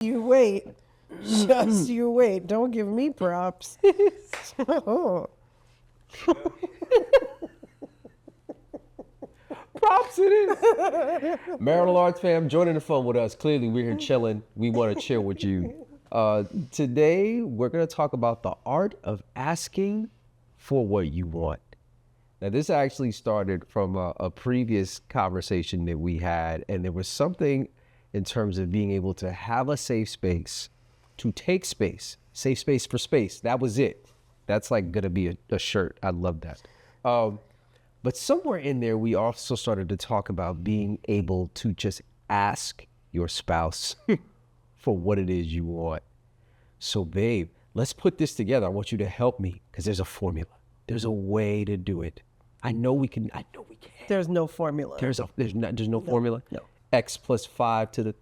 You wait. Just you wait. Don't give me props. Oh. Props it is. Maryland Arts fam, joining the fun with us. Clearly, we're here chilling. We want to chill with you. Today, we're going to talk about the art of asking for what you want. Now, this actually started from a previous conversation that we had, and there was something in terms of being able to have a safe space, to take space, safe space for space. That was it. That's like going to be a shirt. I love that. But somewhere in there, we also started to talk about being able to just ask your spouse for what it is you want. So, babe, let's put this together. I want you to help me because there's a formula. There's a way to do it. I know we can. There's no formula. There's no formula. No. X plus 5 to the.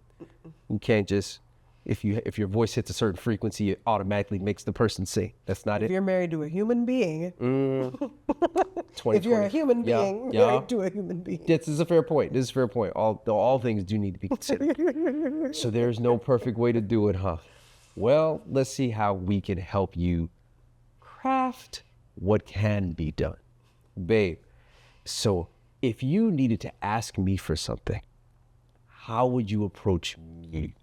You can't just if your voice hits a certain frequency, it automatically makes the person sing. That's not If it. you're married to a human being, 20, if you're a human Yeah, being, yeah. married to a human being. This is a fair point. This is a fair point. All things do need to be considered. So there's no perfect way to do it, huh? Well, let's see how we can help you craft what can be done. Babe, so if you needed to ask me for something, how would you approach me?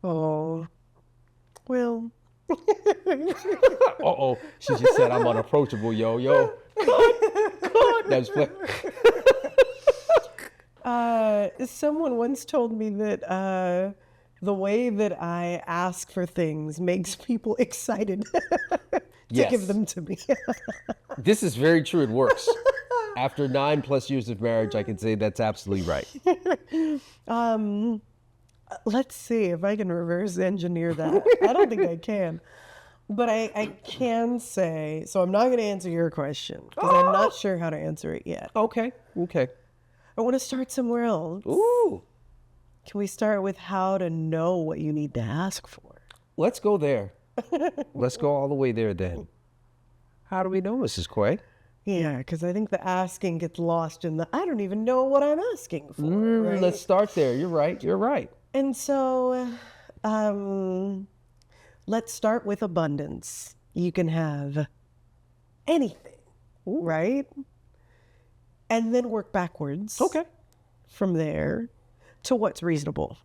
Oh, well, Uh-oh, she just said I'm unapproachable, yo. Cut. That's play. someone once told me that the way that I ask for things makes people excited to Yes. give them to me. This is very true. It works. After 9+ years of marriage, I can say that's absolutely right. Let's see if I can reverse engineer that. I don't think I can. But I can say, so I'm not going to answer your question because I'm not sure how to answer it yet. Okay. I want to start somewhere else. Ooh. Can we start with how to know what you need to ask for? Let's go there. Let's go all the way there then. How do we know, Mrs. Quay? Yeah, because I think the asking gets lost in the, I don't even know what I'm asking for. Right? Let's start there. You're right. And so let's start with abundance. You can have anything, right? And then work backwards. Okay. From there to what's reasonable,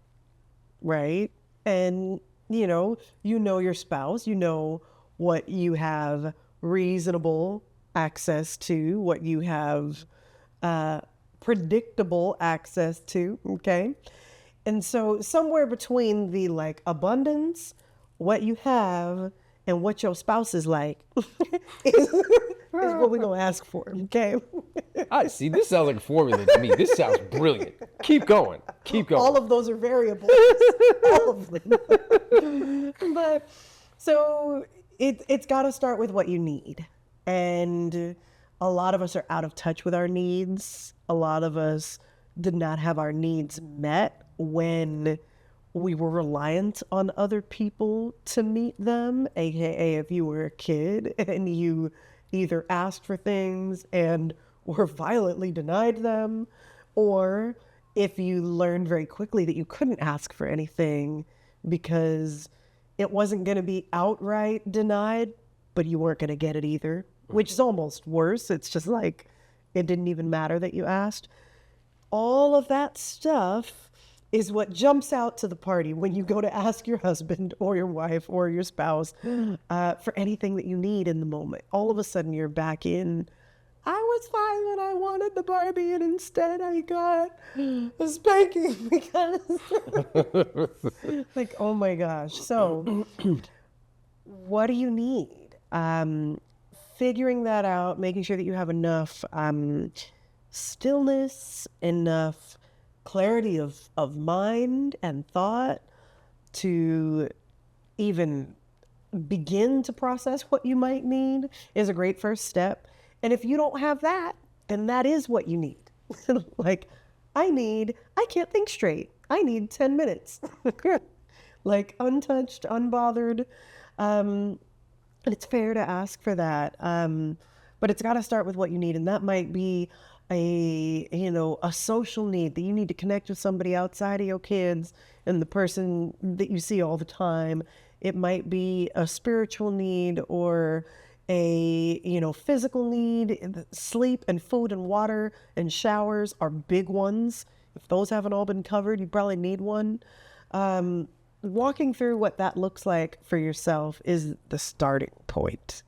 right? And you know your spouse, you know what you have reasonable access to, what you have predictable access to, okay? And so somewhere between the like abundance, what you have, and what your spouse is like is what we're gonna ask for, okay? I see. This sounds like a formula to me. This sounds brilliant. Keep going. All of those are variables. All of them. But so it's got to start with what you need. And a lot of us are out of touch with our needs. A lot of us did not have our needs met when we were reliant on other people to meet them. AKA if you were a kid and you either asked for things and were violently denied them, or if you learned very quickly that you couldn't ask for anything because it wasn't going to be outright denied, but you weren't going to get it either, which is almost worse. It's just like it didn't even matter that you asked. All of that stuff is what jumps out to the party when you go to ask your husband or your wife or your spouse for anything that you need in the moment. All of a sudden you're back in, I was fine when I wanted the Barbie and instead I got a spanking because like, oh my gosh. So what do you need? Figuring that out, making sure that you have enough stillness, enough clarity of mind and thought to even begin to process what you might need is a great first step. And if you don't have that, then that is what you need. Like, I can't think straight. I need 10 minutes. Like, untouched, unbothered. And it's fair to ask for that. But it's got to start with what you need. And that might be a social need that you need to connect with somebody outside of your kids and the person that you see all the time. It might be a spiritual need or a physical need. Sleep and food and water and showers are big ones. If those haven't all been covered, you probably need one. Walking through what that looks like for yourself is the starting point.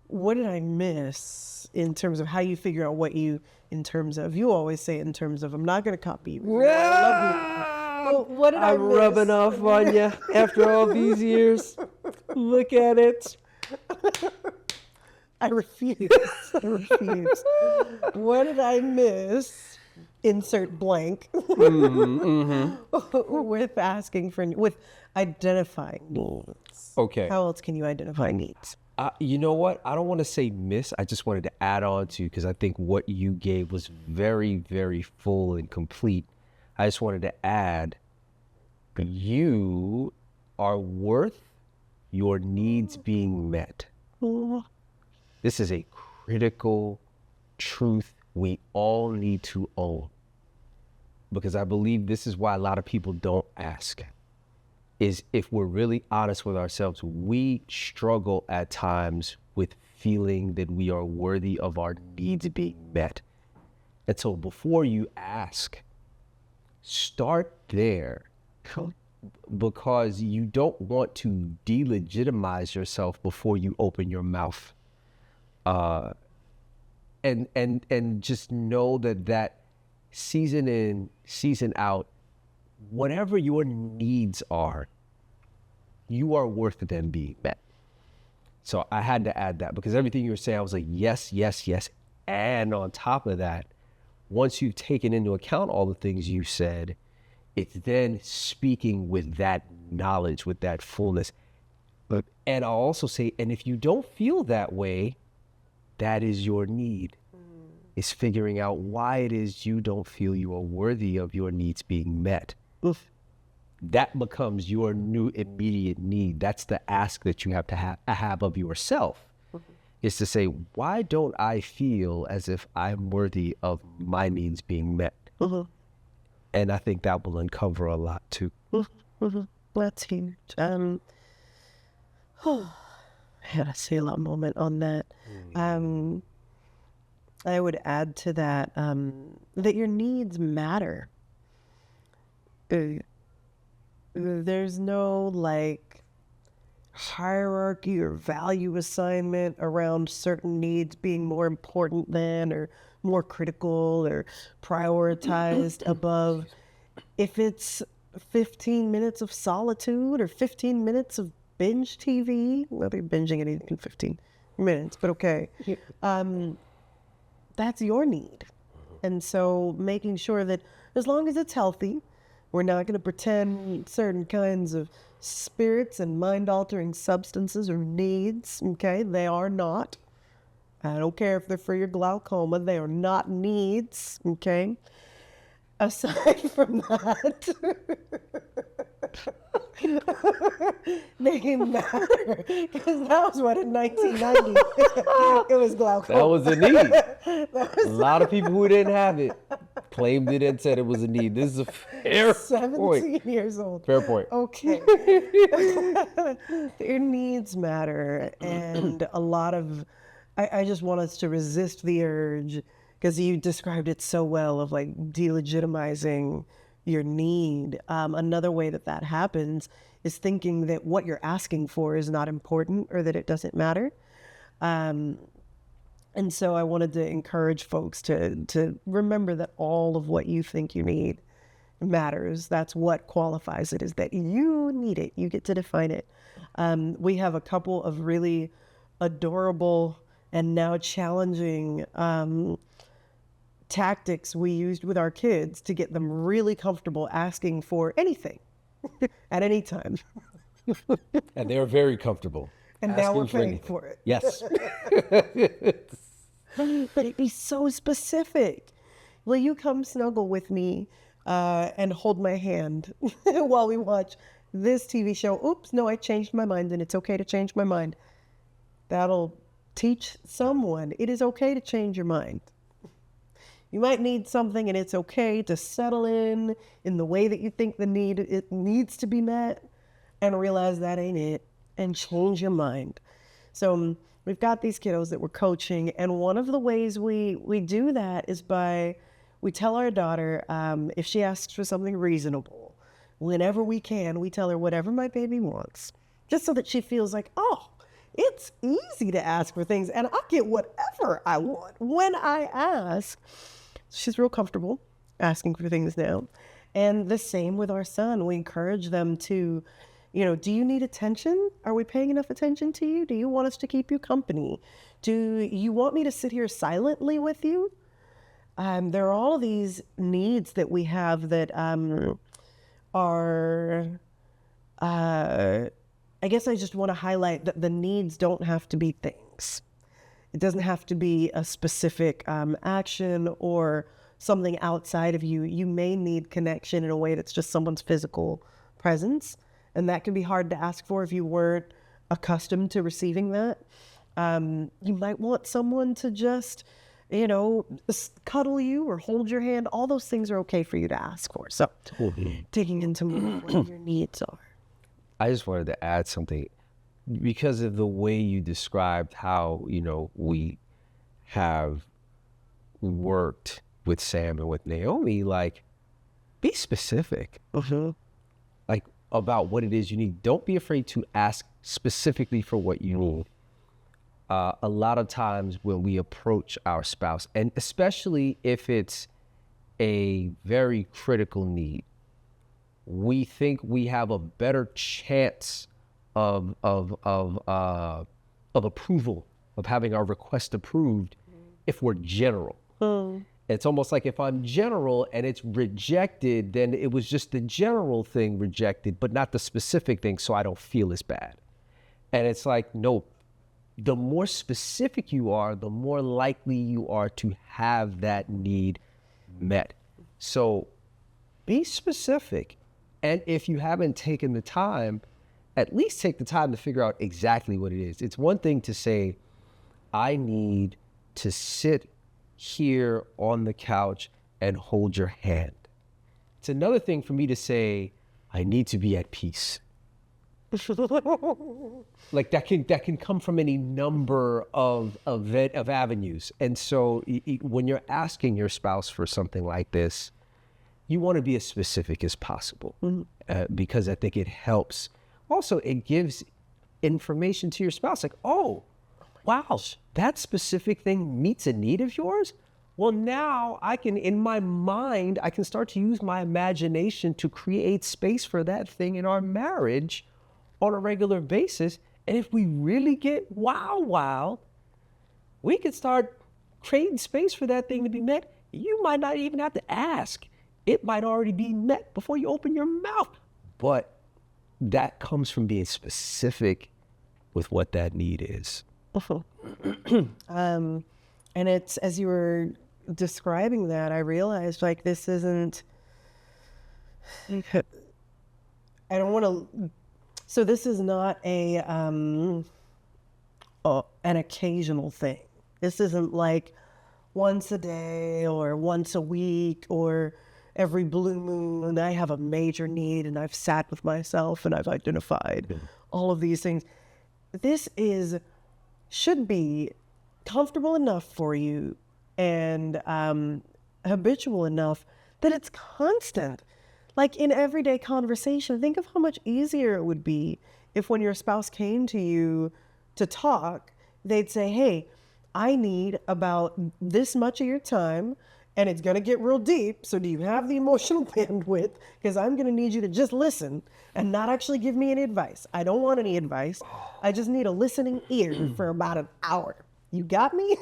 What did I miss in terms of how you figure out what you always say in terms of, I'm not going to copy you. I love you. Well, what did I I'm miss? rubbing off on you after all these years. Look at it. I refuse. I refuse. What did I miss? Insert blank. With asking with identifying needs. Okay. How else can you identify needs? You know what? I don't want to say miss. I just wanted to add on to, because I think what you gave was very, very full and complete. I just wanted to add, you are worth your needs being met. This is a critical truth we all need to own, because I believe this is why a lot of people don't ask. Is if we're really honest with ourselves, we struggle at times with feeling that we are worthy of our needs being met. And so before you ask, start there, because you don't want to delegitimize yourself before you open your mouth. And just know that season in, season out, whatever your needs are, you are worth them being met. So I had to add that, because everything you were saying, I was like, yes, yes, yes. And on top of that, once you've taken into account all the things you said, it's then speaking with that knowledge, with that fullness. And I'll also say, and if you don't feel that way, that is your need. Is figuring out why it is you don't feel you are worthy of your needs being met. That becomes your new immediate need. That's the ask that you have to have of yourself, is to say, why don't I feel as if I'm worthy of my needs being met? And I think that will uncover a lot too. That's huge. I had a Selah moment on that. I would add to that that your needs matter. There's no hierarchy or value assignment around certain needs being more important than, or more critical or prioritized above. If it's 15 minutes of solitude or 15 minutes of binge TV, well, they're binging it in 15 minutes, but okay. That's your need. And so making sure that as long as it's healthy, we're not going to pretend certain kinds of spirits and mind-altering substances or needs, okay? They are not. I don't care if they're for your glaucoma. They are not needs, okay? Aside from that, they matter. Because that was what, in 1990, it was glaucoma. That was a need. A lot of people who didn't have it claimed it and said it was a need. This is a fair 17 point. years old. Fair point. Okay. Your needs matter. And a lot of, I just want us to resist the urge, because you described it so well, of delegitimizing your need. Another way that happens is thinking that what you're asking for is not important, or that it doesn't matter. And so I wanted to encourage folks to remember that all of what you think you need matters. That's what qualifies it, is that you need it. You get to define it. We have a couple of really adorable and now challenging tactics we used with our kids to get them really comfortable asking for anything at any time. And they were very comfortable. And now we're asking paying anything. for it. Yes. But it'd be so specific. Will you come snuggle with me and hold my hand while we watch this TV show? Oops, no, I changed my mind, and it's okay to change my mind. That'll teach someone it is okay to change your mind. You might need something, and it's okay to settle in the way that you think it needs to be met, and realize that ain't it, and change your mind. So we've got these kiddos that we're coaching, and one of the ways we do that is we tell our daughter, if she asks for something reasonable, whenever we can, we tell her whatever my baby wants, just so that she feels like, oh, it's easy to ask for things, and I get whatever I want when I ask. She's real comfortable asking for things now. And the same with our son. We encourage them to, do you need attention? Are we paying enough attention to you? Do you want us to keep you company? Do you want me to sit here silently with you? There are all these needs that we have that are, I guess I just want to highlight that the needs don't have to be things. It doesn't have to be a specific action or something outside of you. You may need connection in a way that's just someone's physical presence. And that can be hard to ask for if you weren't accustomed to receiving that. You might want someone to just, cuddle you or hold your hand. All those things are okay for you to ask for. So digging into more what your needs are. I just wanted to add something because of the way you described how, we have worked with Sam and with Naomi, like, be specific, like, about what it is you need. Don't be afraid to ask specifically for what you need. A lot of times when we approach our spouse, and especially if it's a very critical need, we think we have a better chance of approval, of having our request approved if we're general. It's almost like if I'm general and it's rejected, then it was just the general thing rejected, but not the specific thing, so I don't feel as bad. And it's like, no, the more specific you are, the more likely you are to have that need met. So be specific. And if you haven't taken the time, at least take the time to figure out exactly what it is. It's one thing to say, I need to sit here on the couch and hold your hand. It's another thing for me to say, I need to be at peace. Like that can come from any number of avenues. And so when you're asking your spouse for something like this, you want to be as specific as possible, because I think it helps. Also, it gives information to your spouse, like, oh, wow, that specific thing meets a need of yours? Well, now I can, in my mind, I can start to use my imagination to create space for that thing in our marriage on a regular basis. And if we really get wow, we can start creating space for that thing to be met. You might not even have to ask. It might already be met before you open your mouth. But that comes from being specific with what that need is. And it's, as you were describing that, I realized, like, this isn't, I don't want to, so this is not an occasional thing. This isn't like once a day or once a week or every blue moon. I have a major need and I've sat with myself and I've identified all of these things. This should be comfortable enough for you and habitual enough that it's constant. Like in everyday conversation, think of how much easier it would be if when your spouse came to you to talk, they'd say, hey, I need about this much of your time and it's going to get real deep. So do you have the emotional bandwidth? Because I'm going to need you to just listen and not actually give me any advice. I don't want any advice. I just need a listening ear for about an hour. You got me?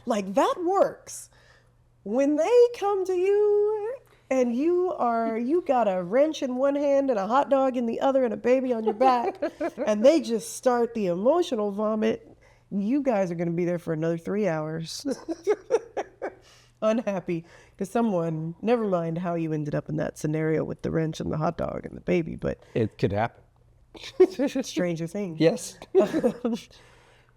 Like that works. When they come to you and you got a wrench in one hand and a hot dog in the other and a baby on your back, and they just start the emotional vomit, you guys are going to be there for another 3 hours. Unhappy because someone, never mind how you ended up in that scenario with the wrench and the hot dog and the baby, but It could happen. stranger things. Yes.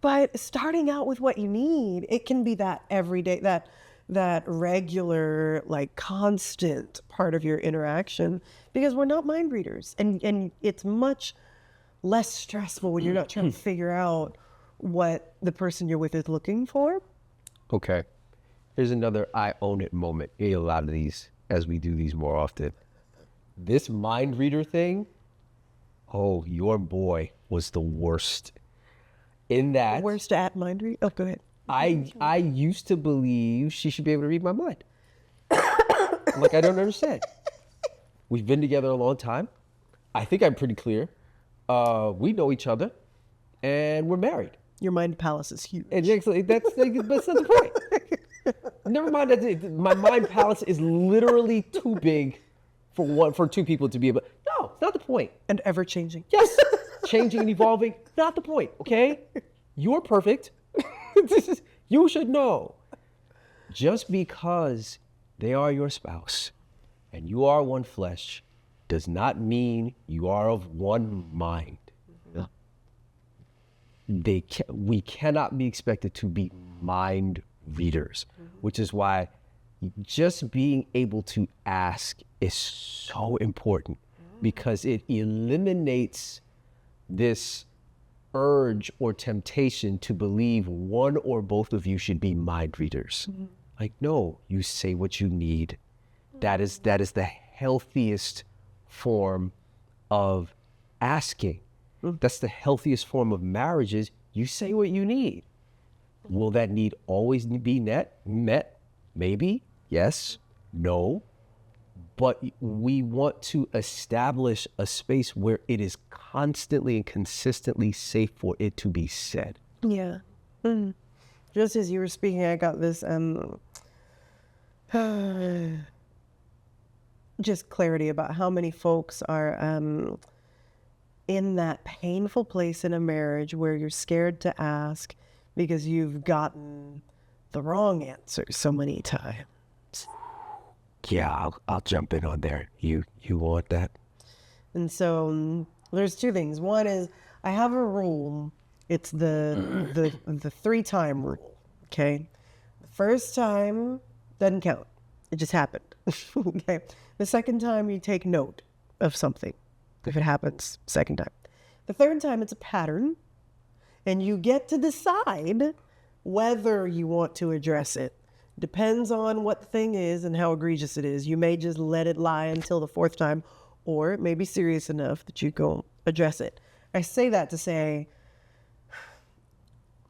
But starting out with what you need, it can be that every day, that that regular, like constant part of your interaction, because we're not mind readers, and it's much less stressful when you're not trying to figure out what the person you're with is looking for. Okay. Here's another I own it moment. A lot of these as we do these more often. This mind reader thing, oh, your boy was the worst. In that, Worst at mind read. Oh, go ahead. I used to believe she should be able to read my mind. Like, I don't understand. We've been together a long time. I think I'm pretty clear. We know each other, and we're married. Your mind palace is huge. And actually, that's not the point. Never mind that my mind palace is literally too big for two people to be able. No, it's not the point. And ever changing. Yes, changing and evolving, not the point. Okay, you're perfect. You should know. Just because they are your spouse and you are one flesh does not mean you are of one mind. We cannot be expected to be mind readers, which is why just being able to ask is so important, because it eliminates this urge or temptation to believe one or both of you should be mind readers. Like, no, you say what you need. That is the healthiest form of asking. That's the healthiest form of marriages. You say what you need. Will that need always be met? Maybe. Yes. No. But we want to establish a space where it is constantly and consistently safe for it to be said. Yeah. Just as you were speaking, I got this just clarity about how many folks are in that painful place in a marriage where you're scared to ask because you've gotten the wrong answer so many times. Yeah, I'll jump in on there. You want that? And so there's two things. One is I have a rule. It's the 3-time rule. Okay, the first time doesn't count. It just happened. Okay. The second time you take note of something if it happens second time. The third time it's a pattern, and you get to decide whether you want to address it. Depends on what the thing is and how egregious it is. You may just let it lie until the fourth time, or it may be serious enough that you go address it. I say that to say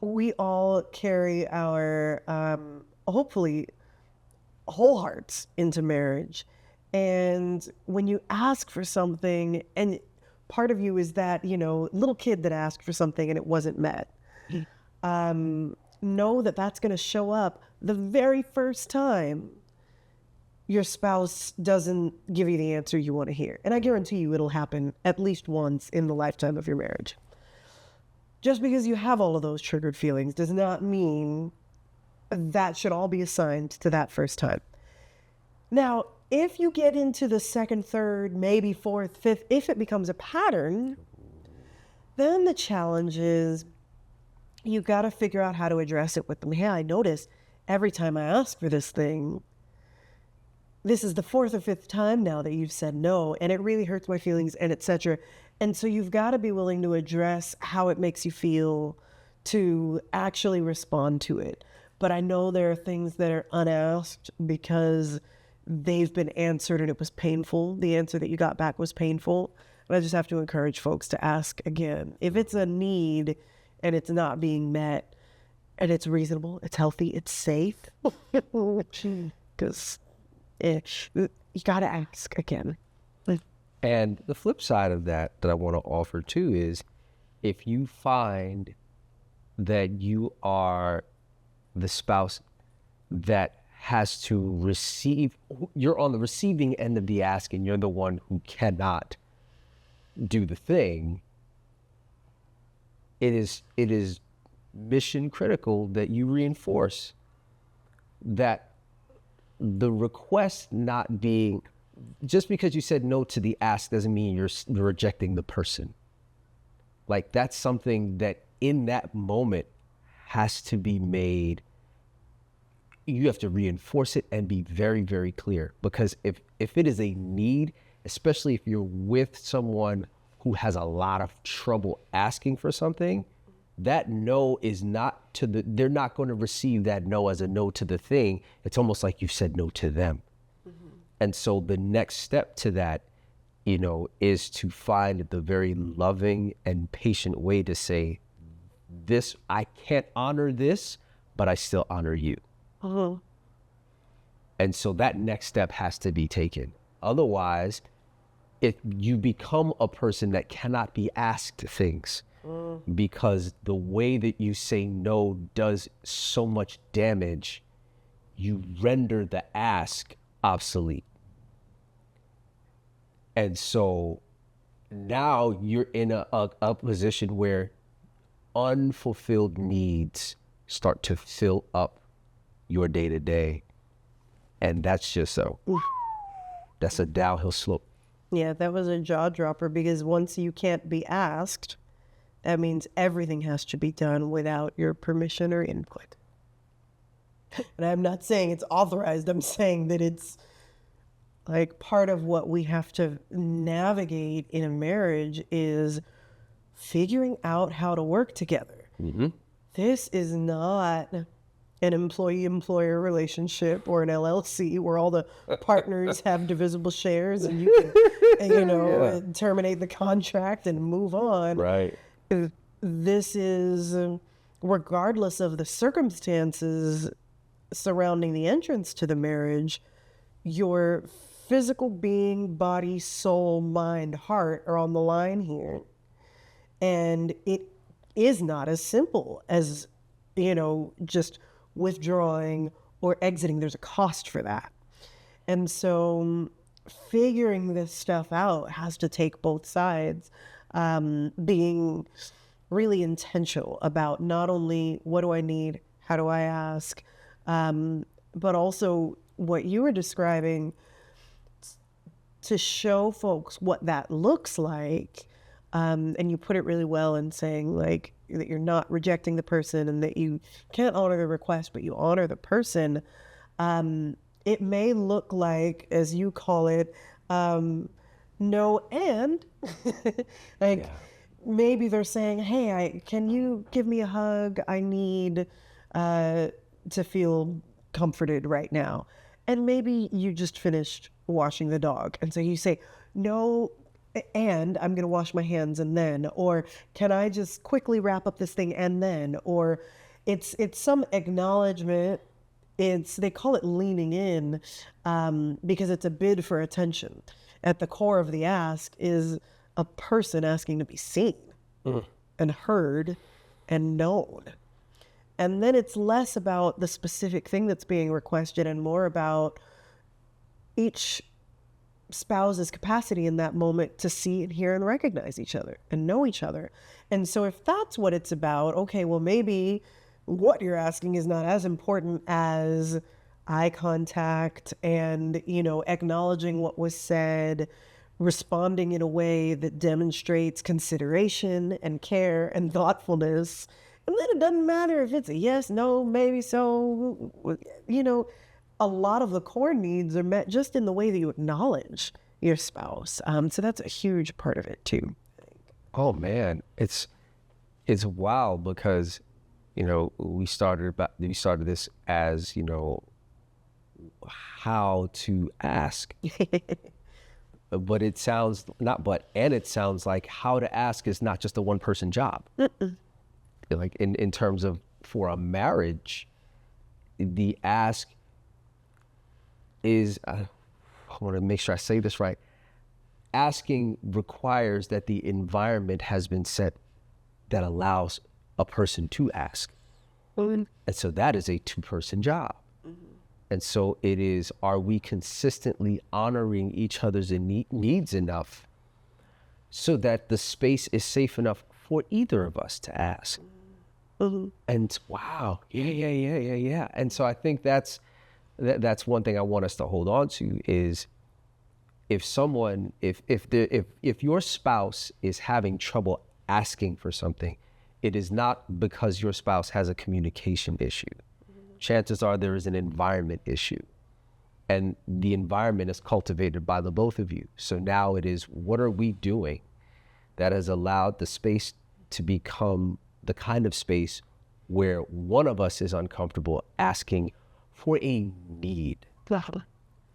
we all carry our, hopefully, whole hearts into marriage. And when you ask for something, and part of you is that, little kid that asked for something and it wasn't met, know that that's going to show up the very first time your spouse doesn't give you the answer you want to hear. And I guarantee you it'll happen at least once in the lifetime of your marriage. Just because you have all of those triggered feelings does not mean that should all be assigned to that first time. Now, if you get into the second, third, maybe fourth, fifth, if it becomes a pattern, then the challenge is you got to figure out how to address it with them. Hey, I noticed every time I ask for this thing, this is the fourth or fifth time now that you've said no, and it really hurts my feelings, and etc. And so you've got to be willing to address how it makes you feel to actually respond to it. But I know there are things that are unasked because they've been answered and it was painful. The answer that you got back was painful. And I just have to encourage folks to ask again. If it's a need and it's not being met and it's reasonable, it's healthy, it's safe, because you got to ask again. And the flip side of that I want to offer too is if you find that you are the spouse that has to receive, you're on the receiving end of the ask and you're the one who cannot do the thing, it is mission critical that you reinforce that the request not being, just because you said no to the ask doesn't mean you're rejecting the person. Like, that's something that in that moment has to be made you have to reinforce it and be very, very clear. Because if it is a need, especially if you're with someone who has a lot of trouble asking for something, that no is not to the, they're not going to receive that no as a no to the thing. It's almost like you said no to them. And so the next step to that, you know, is to find the very loving and patient way to say, this, I can't honor this, but I still honor you. And so that next step has to be taken. Otherwise, if you become a person that cannot be asked things because the way that you say no does so much damage, you render the ask obsolete. And so now you're in a position where unfulfilled needs start to fill up your day to day. And that's just that's a downhill slope. Yeah, that was a jaw dropper, because once you can't be asked, that means everything has to be done without your permission or input. And I'm not saying it's authorized. I'm saying that it's like part of what we have to navigate in a marriage is figuring out how to work together. This is not an employee-employer relationship or an LLC where all the partners have divisible shares and you can, you know, terminate the contract and move on. Right. This is, regardless of the circumstances surrounding the entrance to the marriage, your physical being, body, soul, mind, heart are on the line here. And it is not as simple as, you know, just withdrawing or exiting. There's a cost for that. And so figuring this stuff out has to take both sides, being really intentional about not only what do I need, how do I ask, but also what you were describing, to show folks what that looks like. And you put it really well in saying like that you're not rejecting the person and that you can't honor the request, but you honor the person. It may look like, as you call it, no and like maybe they're saying, hey, can you give me a hug? I need to feel comforted right now. And maybe you just finished washing the dog. And so you say, no, and I'm going to wash my hands and then, or can I just quickly wrap up this thing and then, or it's some acknowledgement. They call it leaning in, because it's a bid for attention. At the core of the ask is a person asking to be seen and heard and known. And then it's less about the specific thing that's being requested and more about each spouse's capacity in that moment to see and hear and recognize each other and know each other. And so if that's what it's about, okay, well, maybe what you're asking is not as important as eye contact and, you know, acknowledging what was said, responding in a way that demonstrates consideration and care and thoughtfulness. And then it doesn't matter if it's a yes, no, maybe so, you know, a lot of the core needs are met just in the way that you acknowledge your spouse. So that's a huge part of it too. Oh man, it's wild because, you know, we started this as, you know, how to ask, but it sounds it sounds like how to ask is not just a one person job. Like in terms of for a marriage, the ask is, I want to make sure I say this right. Asking requires that the environment has been set that allows a person to ask. And so that is a two-person job. And so it is, are we consistently honoring each other's needs enough so that the space is safe enough for either of us to ask? And wow, yeah. And so I think that's one thing I want us to hold on to is if your spouse is having trouble asking for something, it is not because your spouse has a communication issue. chances are there is an environment issue. And the environment is cultivated by the both of you. So now it is, what are we doing that has allowed the space to become the kind of space where one of us is uncomfortable asking for a need?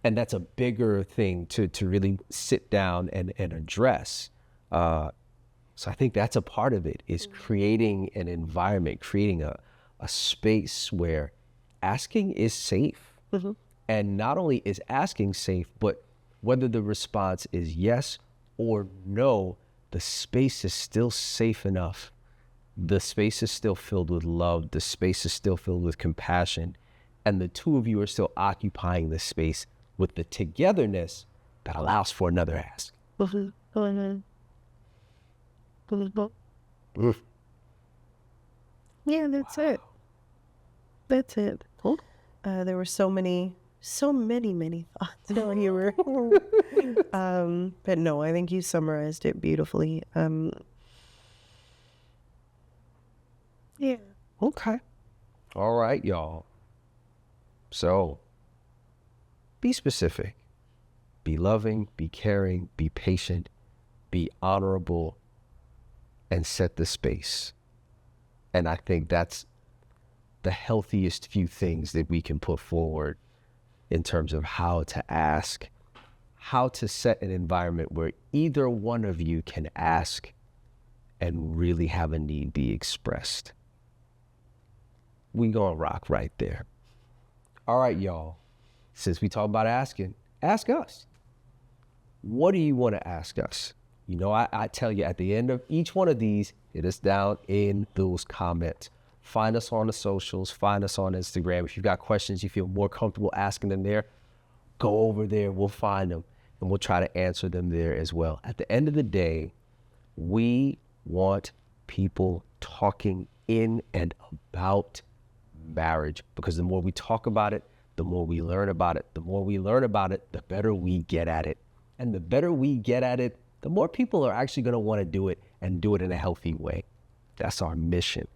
And that's a bigger thing to really sit down and address. So I think that's a part of it, is creating an environment, creating a space where asking is safe. And not only is asking safe, but whether the response is yes or no, the space is still safe enough. The space is still filled with love. The space is still filled with compassion. And the two of you are still occupying the space with the togetherness that allows for another ask. Yeah, that's it. That's it. There were so many thoughts when you were. But no, I think you summarized it beautifully. Yeah. Okay. All right, y'all. So be specific, be loving, be caring, be patient, be honorable, and set the space. And I think that's the healthiest few things that we can put forward in terms of how to ask, how to set an environment where either one of you can ask and really have a need be expressed. We gonna rock right there. All right, y'all. Since we talk about asking, ask us. What do you want to ask us? You know, I tell you at the end of each one of these, hit us down in those comments. Find us on the socials, find us on Instagram. If you've got questions you feel more comfortable asking them there, go over there, we'll find them, and we'll try to answer them there as well. At the end of the day, we want people talking in and about marriage, because the more we talk about it, the more we learn about it. The more we learn about it, the better we get at it. And the better we get at it, the more people are actually going to want to do it, and do it in a healthy way. That's our mission.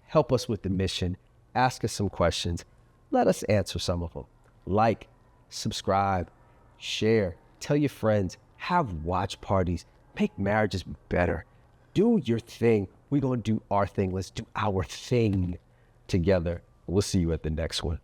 Help us with the mission. Ask us some questions. Let us answer some of them. Like, subscribe, share, tell your friends, have watch parties, make marriages better. Do your thing. We're going to do our thing. Let's do our thing together. We'll see you at the next one.